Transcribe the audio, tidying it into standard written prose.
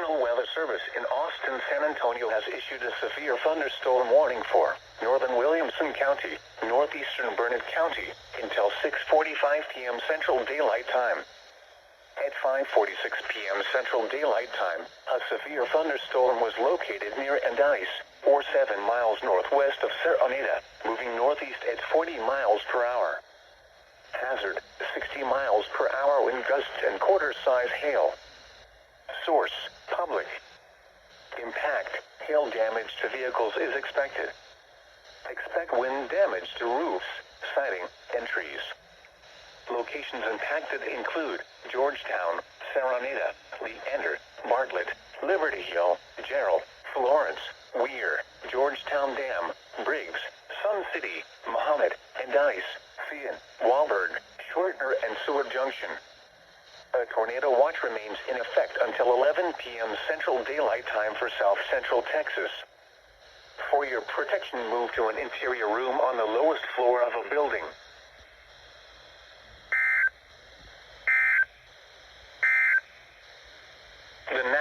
National Weather Service in Austin, San Antonio has issued a severe thunderstorm warning for northern Williamson County, northeastern Burnett County, until 6:45 p.m. Central Daylight Time. At 5:46 p.m. Central Daylight Time, a severe thunderstorm was located near Eas, or 7 miles northwest of Araneta, moving northeast at 40 miles per hour. Hazard, 60 miles per hour wind gusts and quarter-size hail. Source, public. Impact, hail damage to vehicles is expected. Expect wind damage to roofs, siding, and trees. Locations impacted include Georgetown, Araneta, Leander, Bartlett, Liberty Hill, Gerald, Florence, Weir, Georgetown Dam, Briggs, Sun City, Mahomet, and Dice, Fian, Wahlberg, Shortner, and Seward Junction. A tornado watch remains in effect until 11 p.m. Central Daylight Time for South Central Texas. For your protection, move to an interior room on the lowest floor of a building.